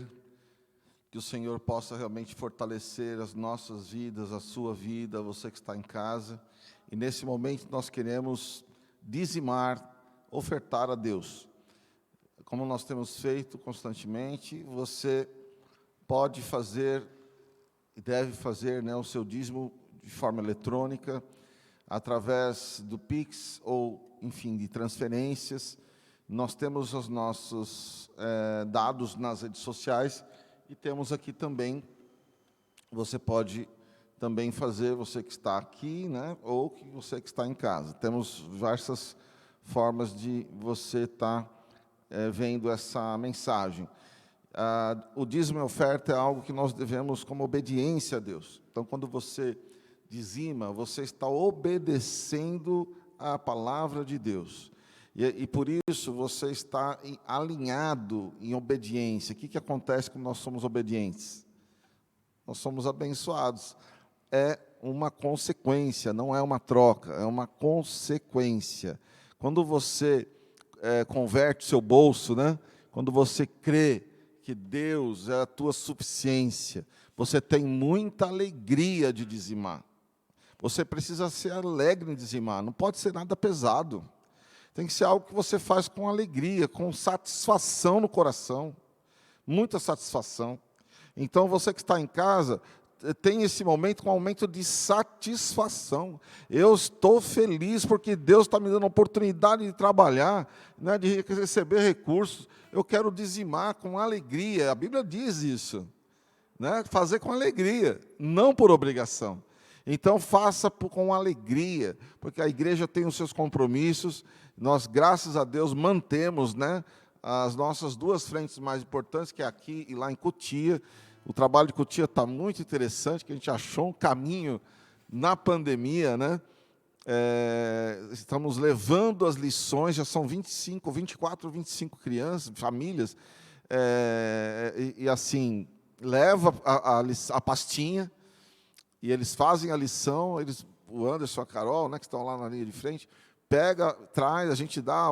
que o Senhor possa realmente fortalecer as nossas vidas, a sua vida, você que está em casa. E nesse momento nós queremos dizimar, ofertar a Deus. Como nós temos feito constantemente, você pode fazer e deve fazer, né, o seu dízimo de forma eletrônica, através do Pix ou, enfim, de transferências. Nós temos os nossos dados nas redes sociais e temos aqui também, você pode também fazer, você que está aqui, né, ou que você que está em casa. Temos diversas formas de você estar vendo essa mensagem. O dízimo e oferta é algo que nós devemos como obediência a Deus. Então, quando você dizima, você está obedecendo a palavra de Deus. E por isso você está alinhado em obediência. O que acontece quando nós somos obedientes? Nós somos abençoados. É uma consequência, não é uma troca, é uma consequência. Quando você converte o seu bolso, né? Quando você crê que Deus é a tua suficiência, você tem muita alegria de dizimar. Você precisa ser alegre em dizimar, não pode ser nada pesado. Tem que ser algo que você faz com alegria, com satisfação no coração, muita satisfação. Então, você que está em casa, tem esse momento com um momento de satisfação. Eu estou feliz porque Deus está me dando a oportunidade de trabalhar, né, de receber recursos. Eu quero dizimar com alegria. A Bíblia diz isso, né? Fazer com alegria, não por obrigação. Então, faça com alegria, porque a igreja tem os seus compromissos. Nós, graças a Deus, mantemos, né, as nossas duas frentes mais importantes, que é aqui e lá em Cotia. O trabalho de Cotia está muito interessante, que a gente achou um caminho na pandemia, né? Estamos levando as lições, já são 24, 25 crianças, famílias, e assim, leva a pastinha, e eles fazem a lição, o Anderson, a Carol, né, que estão lá na linha de frente, pega, traz, a gente dá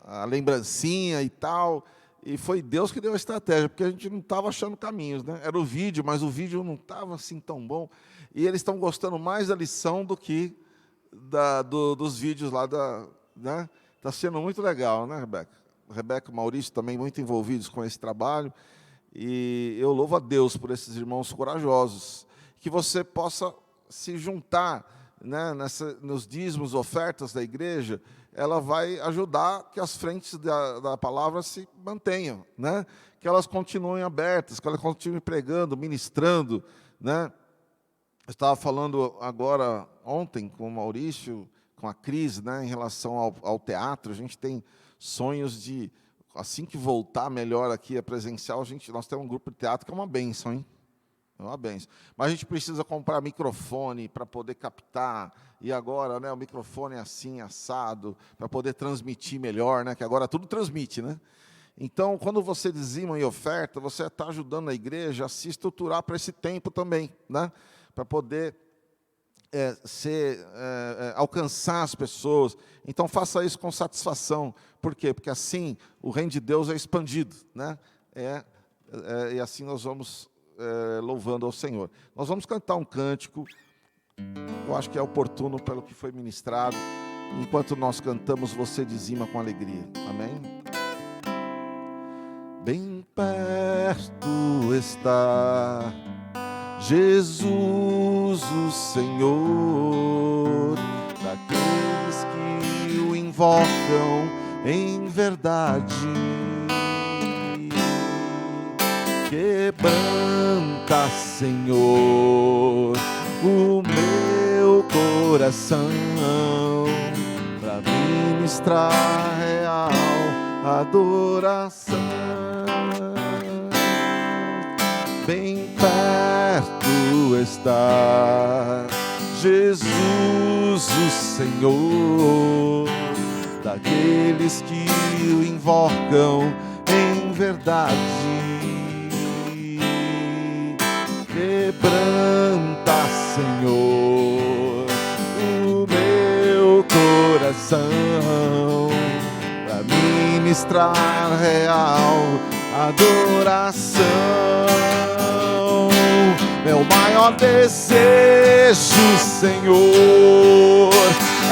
a lembrancinha e tal. E foi Deus que deu a estratégia, porque a gente não estava achando caminhos, né? Era o vídeo, mas o vídeo não estava assim tão bom. E eles estão gostando mais da lição do que dos vídeos lá, né? Está sendo muito legal, né, Rebeca? Rebeca e Maurício também muito envolvidos com esse trabalho. E eu louvo a Deus por esses irmãos corajosos. Que você possa se juntar, né, nos dízimos, ofertas da igreja. Ela vai ajudar que as frentes da palavra se mantenham, né? Que elas continuem abertas, que elas continuem pregando, ministrando, né? Eu estava falando agora, ontem, com o Maurício, com a Cris, né, em relação ao teatro. A gente tem sonhos de, assim que voltar melhor aqui a presencial, nós temos um grupo de teatro que é uma bênção, hein? É uma bênção. Mas a gente precisa comprar microfone para poder captar. E agora, né, o microfone é assim, assado, para poder transmitir melhor, né? Que agora tudo transmite, né? Então, quando você dizima e oferta, você está ajudando a igreja a se estruturar para esse tempo também, né? Para poder alcançar as pessoas. Então, faça isso com satisfação. Por quê? Porque assim o reino de Deus é expandido, né? E assim nós vamos louvando ao Senhor. Nós vamos cantar um cântico, eu acho que é oportuno pelo que foi ministrado. Enquanto nós cantamos, você dizima com alegria. Amém? Bem perto está Jesus, o Senhor, daqueles que o invocam em verdade. Quebranta, Senhor, o meu coração, para ministrar real adoração. Bem perto está Jesus, o Senhor, daqueles que o invocam em verdade. Quebranta, Senhor, o meu coração, para ministrar real adoração. Meu maior desejo, Senhor,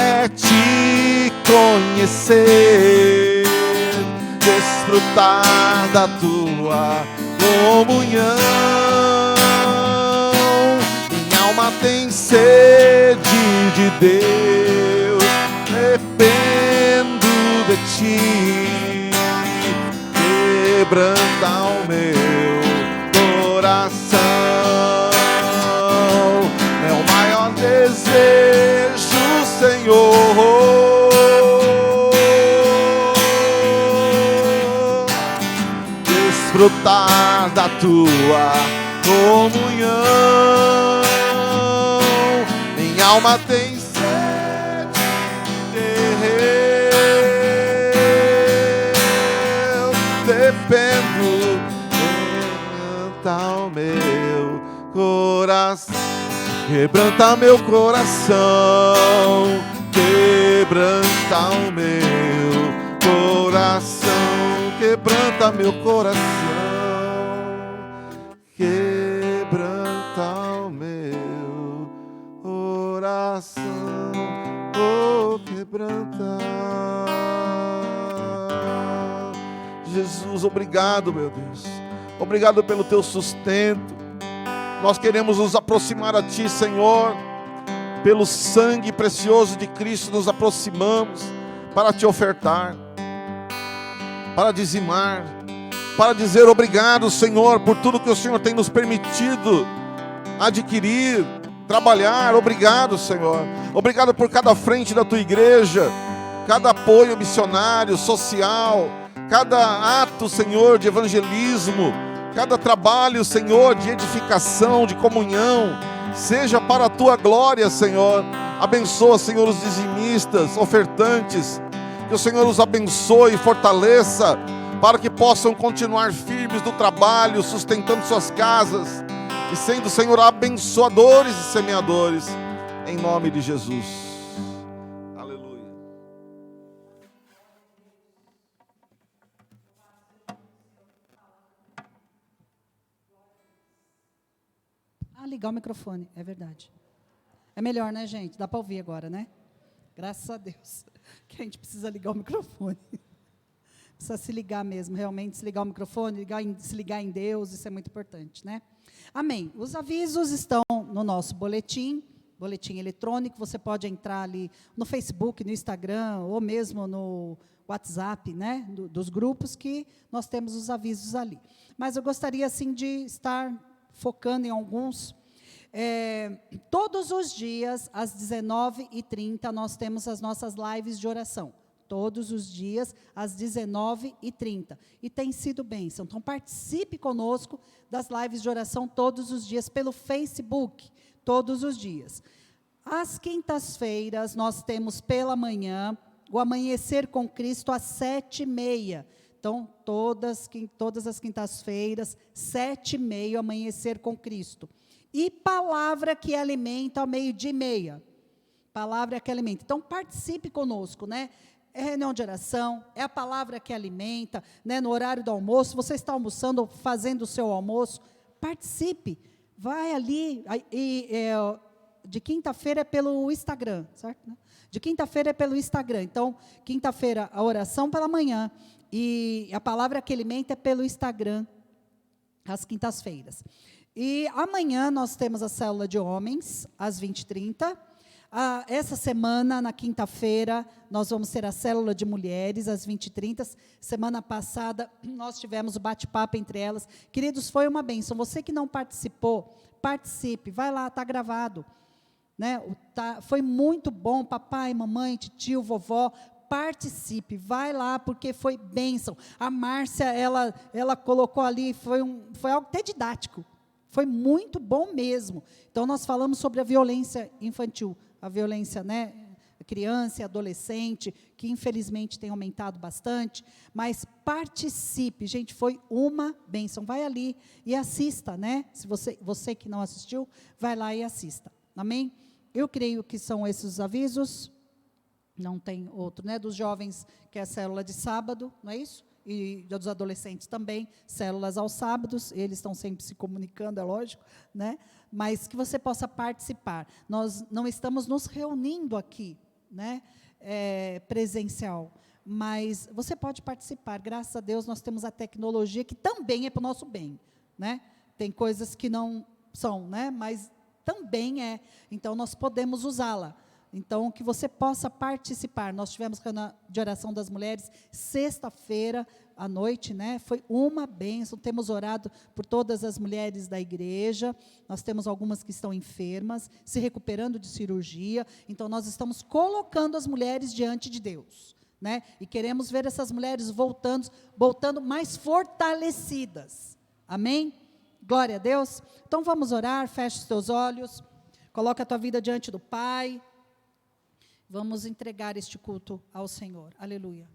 é te conhecer, desfrutar da tua comunhão. Minha alma tem sede de Deus, dependo de ti. Quebranta o meu coração. Meu maior desejo, Senhor, desfrutar da tua comunhão. Minha alma tem sede de Deus, dependo, quebranta o meu coração, quebranta meu coração, quebranta o meu coração, quebranta meu coração, quebranta o meu coração, oh, quebranta. Jesus, obrigado, meu Deus, obrigado pelo teu sustento. Nós queremos nos aproximar a Ti, Senhor, pelo sangue precioso de Cristo nos aproximamos para Te ofertar, para dizimar, para dizer obrigado, Senhor, por tudo que o Senhor tem nos permitido adquirir, trabalhar. Obrigado, Senhor, obrigado por cada frente da Tua igreja, cada apoio missionário, social, cada ato, Senhor, de evangelismo, cada trabalho, Senhor, de edificação, de comunhão, seja para a Tua glória, Senhor. Abençoa, Senhor, os dizimistas, ofertantes, que o Senhor os abençoe e fortaleça, para que possam continuar firmes no trabalho, sustentando suas casas, e sendo, Senhor, abençoadores e semeadores, em nome de Jesus. Aleluia. Ligar o microfone, é verdade. É melhor, né, gente? Dá para ouvir agora, né? Graças a Deus. Que a gente precisa ligar o microfone. Precisa se ligar mesmo, realmente, se ligar o microfone, se ligar em Deus, isso é muito importante, né? Amém. Os avisos estão no nosso boletim eletrônico. Você pode entrar ali no Facebook, no Instagram, ou mesmo no WhatsApp, né? Dos grupos, que nós temos os avisos ali. Mas eu gostaria, assim, de estar focando em alguns. Todos os dias, às 19h30, nós temos as nossas lives de oração. Todos os dias, às 19h30. E tem sido bênção. Então, participe conosco das lives de oração todos os dias, pelo Facebook, todos os dias. Às quintas-feiras, nós temos pela manhã, o Amanhecer com Cristo, às 7h30. Então, todas as quintas-feiras, 7h30, Amanhecer com Cristo. E palavra que alimenta ao 12h30. Palavra que alimenta. Então, participe conosco, né? É reunião de oração, é a palavra que alimenta, né? No horário do almoço, você está almoçando ou fazendo o seu almoço, participe. Vai ali, de quinta-feira é pelo Instagram, certo? De quinta-feira é pelo Instagram. Então, quinta-feira, a oração pela manhã, e a palavra que alimenta é pelo Instagram, às quintas-feiras. E amanhã nós temos a célula de homens, às 20h30. Essa semana, na quinta-feira, nós vamos ter a célula de mulheres, às 20h30. Semana passada, nós tivemos o bate-papo entre elas. Queridos, foi uma bênção. Você que não participou, participe. Vai lá, está gravado. Né? Foi muito bom, papai, mamãe, tio, vovó. Participe, vai lá, porque foi bênção. A Márcia, ela colocou ali, foi algo até didático. Foi muito bom mesmo. Então, nós falamos sobre a violência infantil, a violência, né, criança e adolescente, que infelizmente tem aumentado bastante, mas participe, gente, foi uma bênção. Vai ali e assista, né? Se você que não assistiu, vai lá e assista. Amém? Eu creio que são esses os avisos. Não tem outro, né? Dos jovens, que é a célula de sábado, não é isso? E dos adolescentes também, células aos sábados, eles estão sempre se comunicando, é lógico, né? Mas que você possa participar. Nós não estamos nos reunindo aqui, né? Presencial, mas você pode participar. Graças a Deus, nós temos a tecnologia, que também é para o nosso bem, né? Tem coisas que não são, né? Mas também é. Então, nós podemos usá-la. Então, que você possa participar. Nós tivemos reunião de oração das mulheres sexta-feira à noite, né? Foi uma bênção. Temos orado por todas as mulheres da igreja. Nós temos algumas que estão enfermas, se recuperando de cirurgia. Então, nós estamos colocando as mulheres diante de Deus, né? E queremos ver essas mulheres voltando mais fortalecidas. Amém? Glória a Deus. Então, vamos orar. Feche os teus olhos. Coloca a tua vida diante do Pai. Vamos entregar este culto ao Senhor. Aleluia.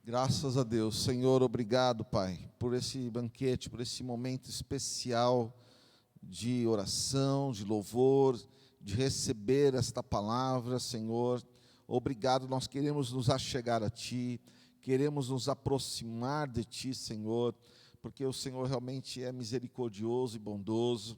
Graças a Deus. Senhor, obrigado, Pai, por esse banquete, por esse momento especial de oração, de louvor, de receber esta palavra, Senhor. Obrigado, nós queremos nos achegar a Ti, queremos nos aproximar de Ti, Senhor, porque o Senhor realmente é misericordioso e bondoso.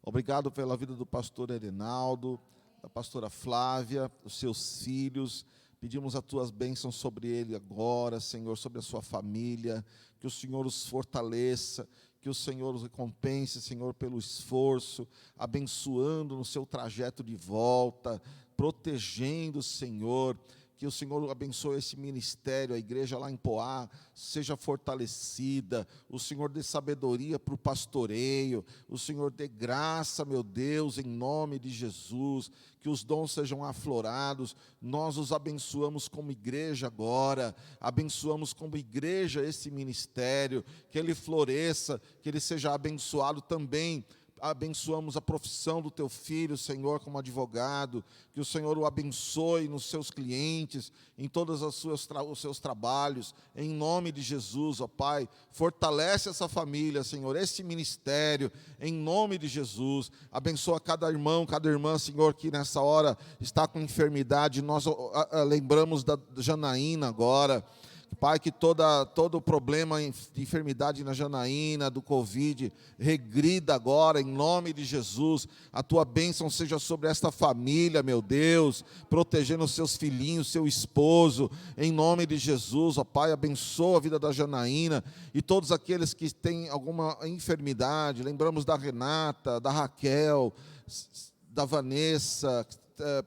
Obrigado pela vida do pastor Erenaldo, da pastora Flávia, os seus filhos. Pedimos as Tuas bênçãos sobre ele agora, Senhor, sobre a sua família, que o Senhor os fortaleça, que o Senhor os recompense, Senhor, pelo esforço, abençoando no seu trajeto de volta, protegendo, Senhor, que o Senhor abençoe esse ministério, a igreja lá em Poá, seja fortalecida, o Senhor dê sabedoria para o pastoreio, o Senhor dê graça, meu Deus, em nome de Jesus, que os dons sejam aflorados, nós os abençoamos como igreja agora, abençoamos como igreja esse ministério, que ele floresça, que ele seja abençoado também. Abençoamos a profissão do Teu filho, Senhor, como advogado, que o Senhor o abençoe nos seus clientes, em todos os seus trabalhos, em nome de Jesus, ó Pai, fortalece essa família, Senhor, esse ministério, em nome de Jesus, abençoa cada irmão, cada irmã, Senhor, que nessa hora está com enfermidade, nós lembramos da Janaína agora, Pai, que todo o problema de enfermidade na Janaína, do Covid, regrida agora, em nome de Jesus. A Tua bênção seja sobre esta família, meu Deus, protegendo os seus filhinhos, seu esposo, em nome de Jesus. Ó Pai, abençoa a vida da Janaína e todos aqueles que têm alguma enfermidade. Lembramos da Renata, da Raquel, da Vanessa,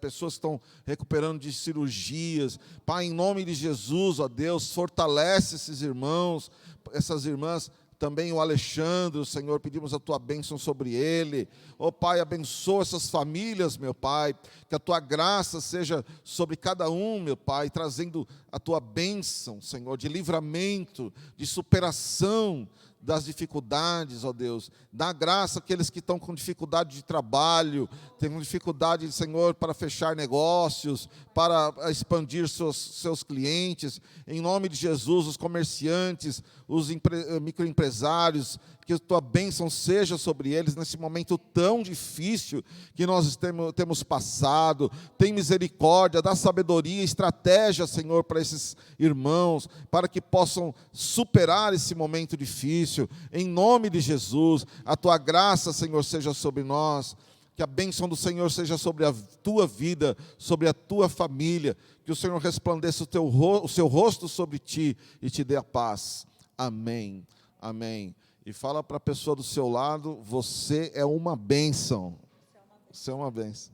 pessoas que estão recuperando de cirurgias. Pai, em nome de Jesus, ó Deus, fortalece esses irmãos, essas irmãs, também o Alexandre, Senhor, pedimos a Tua bênção sobre ele. Ó Pai, abençoa essas famílias, meu Pai, que a Tua graça seja sobre cada um, meu Pai, trazendo a Tua bênção, Senhor, de livramento, de superação das dificuldades, ó Deus, dá graça àqueles que estão com dificuldade de trabalho, têm dificuldade, Senhor, para fechar negócios, para expandir seus clientes, em nome de Jesus, os comerciantes, os microempresários, que a Tua bênção seja sobre eles nesse momento tão difícil que nós temos passado. Tem misericórdia, dá sabedoria, estratégia, Senhor, para esses irmãos, para que possam superar esse momento difícil. Em nome de Jesus, a Tua graça, Senhor, seja sobre nós. Que a bênção do Senhor seja sobre a tua vida, sobre a tua família. Que o Senhor resplandeça o seu rosto sobre ti e te dê a paz. Amém. Amém. E fala para a pessoa do seu lado, você é uma bênção. Você é uma bênção.